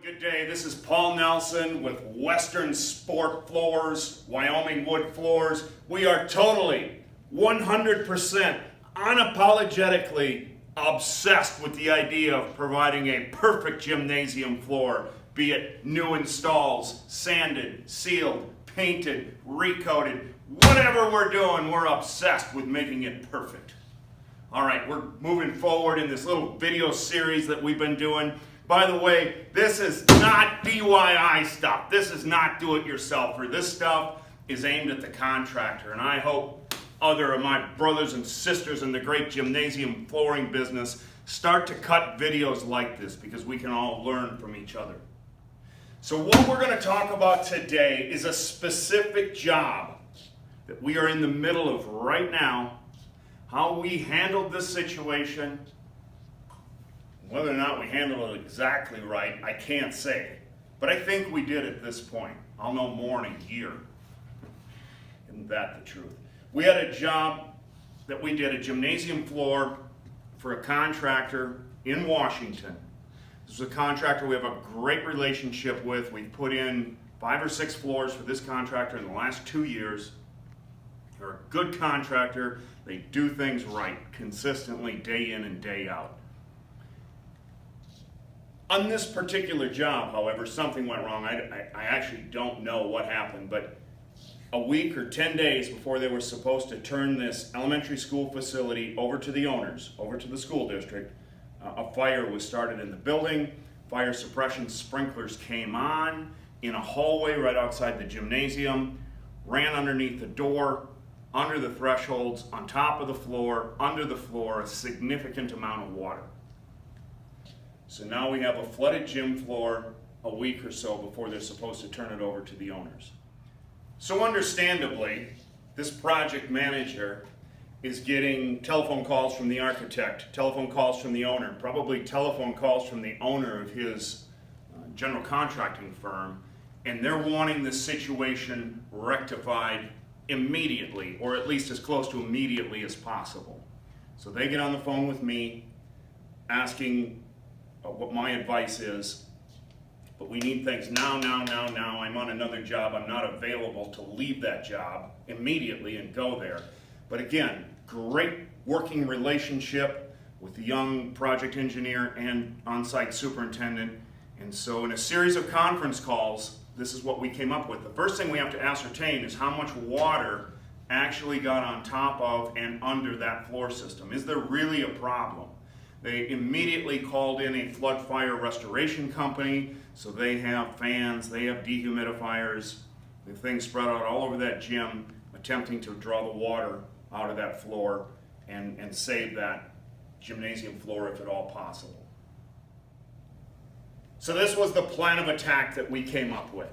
Good day, this is Paul Nelson with Western Sport Floors, Wyoming Wood Floors. We are totally, 100%, unapologetically obsessed with the idea of providing a perfect gymnasium floor, be it new installs, sanded, sealed, painted, recoated, whatever we're doing, we're obsessed with making it perfect. All right, we're moving forward in this little video series that we've been doing. By the way, this is not DIY stuff. This is not do-it-yourselfer. This stuff is aimed at the contractor, and I hope other of my brothers and sisters in the great gymnasium flooring business start to cut videos like this because we can all learn from each other. So what we're going to talk about today is a specific job that we are in the middle of right now, how we handled this situation. Whether or not we handled it exactly right, I can't say. But I think we did at this point. I'll know more in a year. Isn't that the truth? We had a job that we did, a gymnasium floor for a contractor in Washington. This is a contractor we have a great relationship with. We've put in 5 or 6 floors for this contractor in the last 2 years. They're a good contractor. They do things right, consistently, day in and day out. On this particular job, however, something went wrong. I actually don't know what happened, but a week or 10 days before they were supposed to turn this elementary school facility over to the owners, over to the school district, a fire was started in the building. Fire suppression sprinklers came on in a hallway right outside the gymnasium, ran underneath the door, under the thresholds, on top of the floor, under the floor, a significant amount of water. So now we have a flooded gym floor a week or so before they're supposed to turn it over to the owners. So understandably, this project manager is getting telephone calls from the architect, telephone calls from the owner, probably telephone calls from the owner of his general contracting firm, and they're wanting this situation rectified immediately, or at least as close to immediately as possible. So they get on the phone with me asking what my advice is, but we need things now. I'm on another job. I'm not available to leave that job immediately and go there. But again, great working relationship with the young project engineer and on-site superintendent. And so in a series of conference calls, this is what we came up with. The first thing we have to ascertain is how much water actually got on top of and under that floor system. Is there really a problem? They immediately called in a flood fire restoration company, so they have fans, they have dehumidifiers, the things spread out all over that gym, attempting to draw the water out of that floor and save that gymnasium floor if at all possible. So this was the plan of attack that we came up with.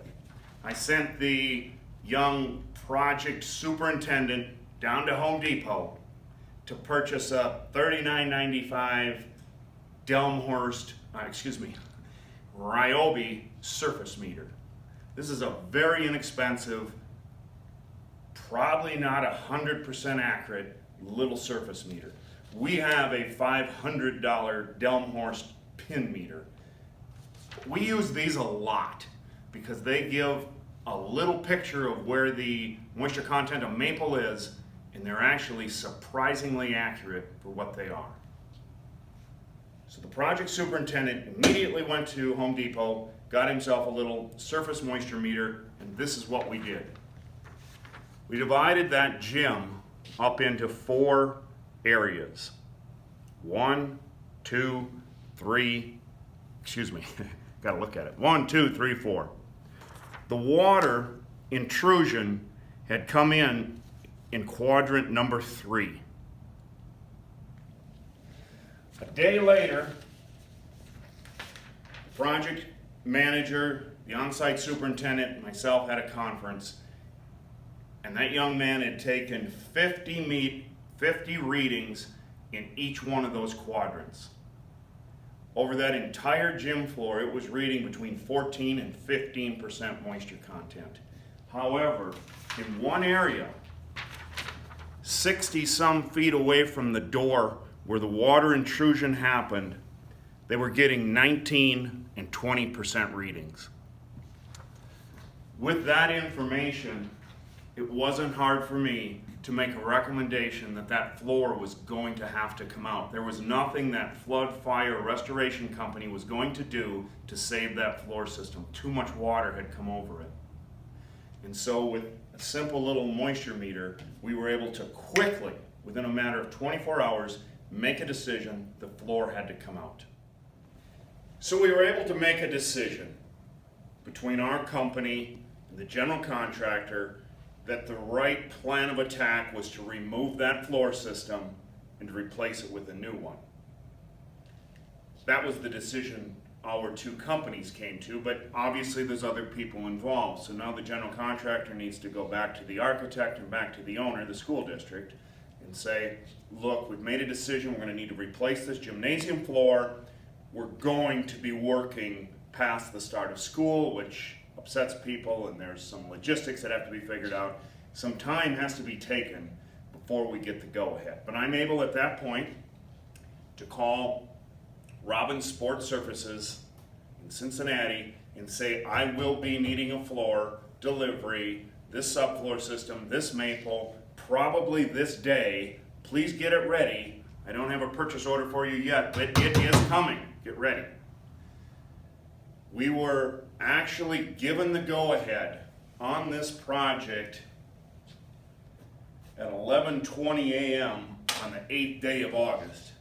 I sent the young project superintendent down to Home Depot to purchase a $39.95 Ryobi surface meter. This is a very inexpensive, probably not 100% accurate little surface meter. We have a $500 Delmhorst pin meter. We use these a lot because they give a little picture of where the moisture content of maple is, and they're actually surprisingly accurate for what they are. So the project superintendent immediately went to Home Depot, got himself a little surface moisture meter, and this is what we did. We divided that gym up into 4 areas. 1, 2, 3, gotta look at it. 1, 2, 3, 4. The water intrusion had come in quadrant number 3. A day later, the project manager, the on-site superintendent, and myself had a conference, and that young man had taken 50 readings in each one of those quadrants. Over that entire gym floor, it was reading between 14 and 15% moisture content. However, in one area, 60-some feet away from the door where the water intrusion happened, they were getting 19 and 20% readings. With that information, it wasn't hard for me to make a recommendation that that floor was going to have to come out. There was nothing that Flood Fire Restoration Company was going to do to save that floor system. Too much water had come over it. And so with a simple little moisture meter, we were able to quickly, within a matter of 24 hours, make a decision the floor had to come out. So we were able to make a decision between our company and the general contractor that the right plan of attack was to remove that floor system and to replace it with a new one. That was the decision our two companies came to, but obviously there's other people involved. So now the general contractor needs to go back to the architect and back to the owner, the school district, and say, look, we've made a decision, we're gonna need to replace this gymnasium floor. We're going to be working past the start of school, which upsets people, and there's some logistics that have to be figured out. Some time has to be taken before we get the go-ahead. But I'm able at that point to call Robbins Sports Surfaces in Cincinnati and say, I will be needing a floor delivery, this subfloor system, this maple, probably this day. Please get it ready. I don't have a purchase order for you yet, but it is coming. Get ready. We were actually given the go-ahead on this project at 11:20 a.m. on the 8th day of August.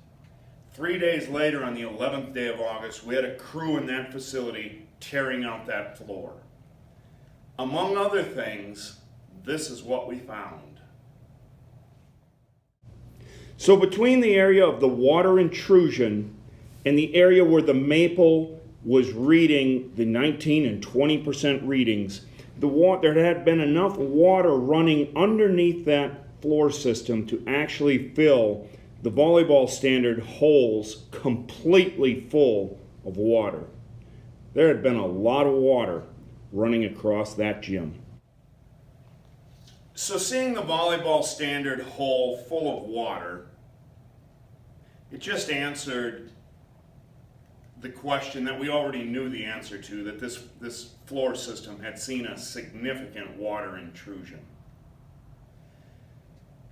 3 days later, on the 11th day of August, we had a crew in that facility tearing out that floor. Among other things, this is what we found. So between the area of the water intrusion and the area where the maple was reading the 19 and 20% readings, there had been enough water running underneath that floor system to actually fill the volleyball standard holes completely full of water. There had been a lot of water running across that gym. So seeing the volleyball standard hole full of water, it just answered the question that we already knew the answer to, that this floor system had seen a significant water intrusion.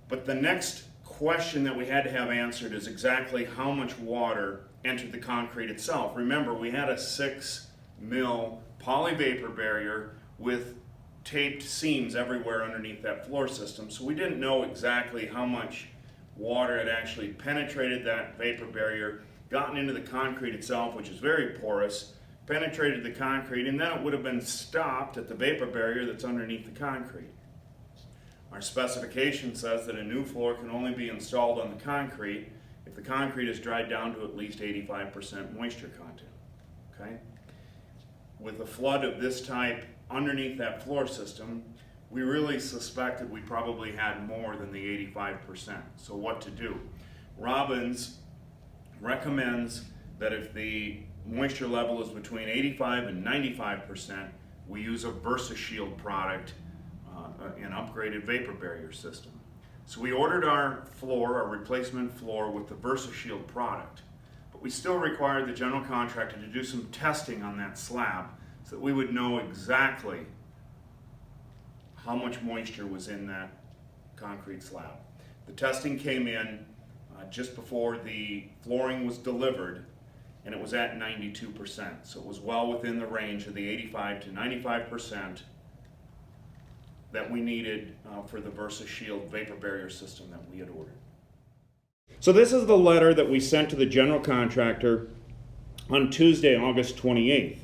But the next question that we had to have answered is exactly how much water entered the concrete itself. Remember, we had a 6 mil poly vapor barrier with taped seams everywhere underneath that floor system, so we didn't know exactly how much water had actually penetrated that vapor barrier, gotten into the concrete itself, which is very porous, penetrated the concrete, and then it would have been stopped at the vapor barrier that's underneath the concrete. Our specification says that a new floor can only be installed on the concrete if the concrete is dried down to at least 85% moisture content. Okay? With a flood of this type underneath that floor system, we really suspected we probably had more than the 85%. So what to do? Robbins recommends that if the moisture level is between 85 and 95%, we use a VersaShield product, an upgraded vapor barrier system. So we ordered our floor, our replacement floor, with the VersaShield product, but we still required the general contractor to do some testing on that slab so that we would know exactly how much moisture was in that concrete slab. The testing came in just before the flooring was delivered, and it was at 92%. So it was well within the range of the 85 to 95% that we needed for the VersaShield vapor barrier system that we had ordered. So this is the letter that we sent to the general contractor on Tuesday, August 28th.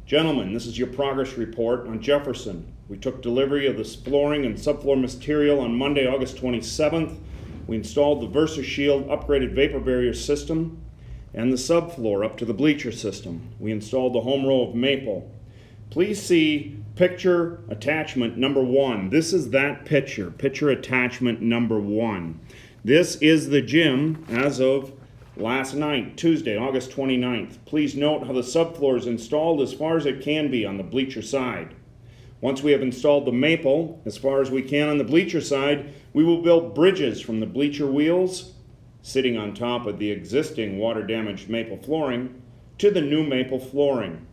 Gentlemen, this is your progress report on Jefferson. We took delivery of this flooring and subfloor material on Monday, August 27th. We installed the VersaShield upgraded vapor barrier system and the subfloor up to the bleacher system. We installed the home row of maple. Please see picture attachment number 1. This is that picture attachment number 1. This is the gym as of last night, Tuesday, August 29th. Please note how the subfloor is installed as far as it can be on the bleacher side. Once we have installed the maple as far as we can on the bleacher side, we will build bridges from the bleacher wheels, sitting on top of the existing water-damaged maple flooring, to the new maple flooring.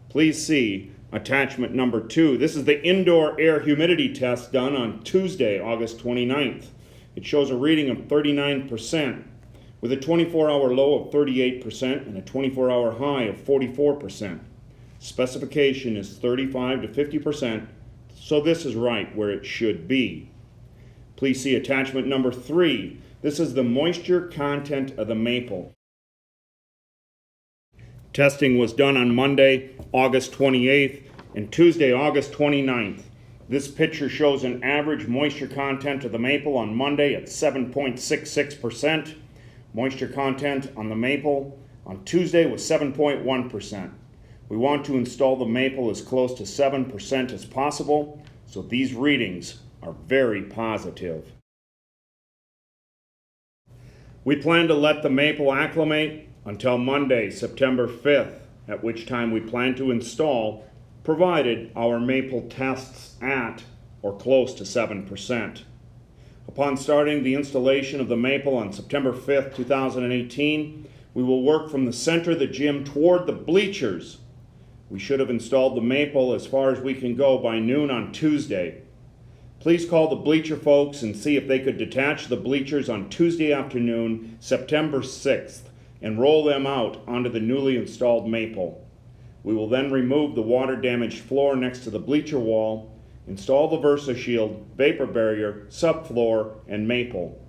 Please see attachment number 2. This is the indoor air humidity test done on Tuesday, August 29th. It shows a reading of 39% with a 24-hour low of 38% and a 24-hour high of 44%. Specification is 35 to 50%, so this is right where it should be. Please see attachment number 3. This is the moisture content of the maple. Testing was done on Monday, August 28th, and Tuesday, August 29th. This picture shows an average moisture content of the maple on Monday at 7.66%. Moisture content on the maple on Tuesday was 7.1%. We want to install the maple as close to 7% as possible, so these readings are very positive. We plan to let the maple acclimate until Monday, September 5th, at which time we plan to install, provided our maple tests at or close to 7%. Upon starting the installation of the maple on September 5th, 2018, we will work from the center of the gym toward the bleachers. We should have installed the maple as far as we can go by noon on Tuesday. Please call the bleacher folks and see if they could detach the bleachers on Tuesday afternoon, September 6th, and roll them out onto the newly installed maple. We will then remove the water-damaged floor next to the bleacher wall, install the VersaShield, vapor barrier, subfloor, and maple.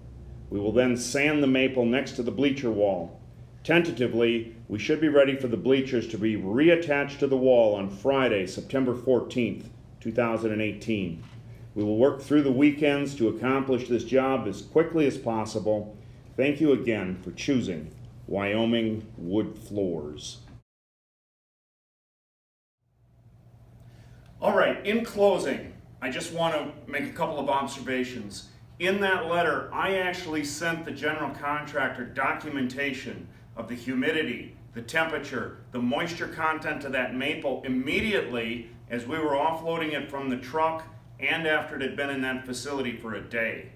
We will then sand the maple next to the bleacher wall. Tentatively, we should be ready for the bleachers to be reattached to the wall on Friday, September 14th, 2018. We will work through the weekends to accomplish this job as quickly as possible. Thank you again for choosing Wyoming Wood Floors. All right, in closing, I just want to make a couple of observations. In that letter, I actually sent the general contractor documentation of the humidity, the temperature, the moisture content of that maple immediately as we were offloading it from the truck and after it had been in that facility for a day.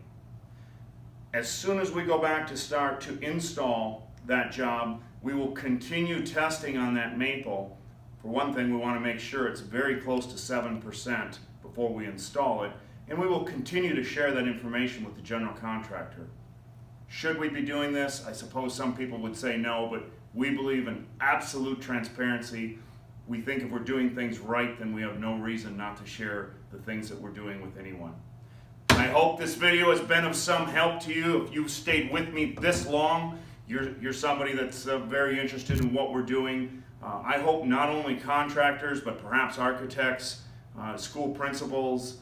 As soon as we go back to start to install that job, we will continue testing on that maple. For one thing, we want to make sure it's very close to 7% before we install it, and we will continue to share that information with the general contractor. Should we be doing this? I suppose some people would say no, but we believe in absolute transparency. We think if we're doing things right, then we have no reason not to share the things that we're doing with anyone. I hope this video has been of some help to you. If you've stayed with me this long, you're somebody that's very interested in what we're doing. I hope not only contractors, but perhaps architects, school principals,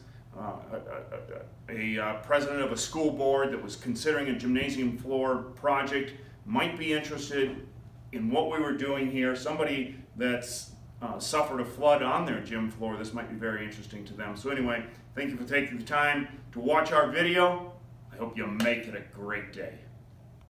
a president of a school board that was considering a gymnasium floor project might be interested in what we were doing here. Somebody that's suffered a flood on their gym floor, this might be very interesting to them. So anyway, thank you for taking the time to watch our video. I hope you make it a great day.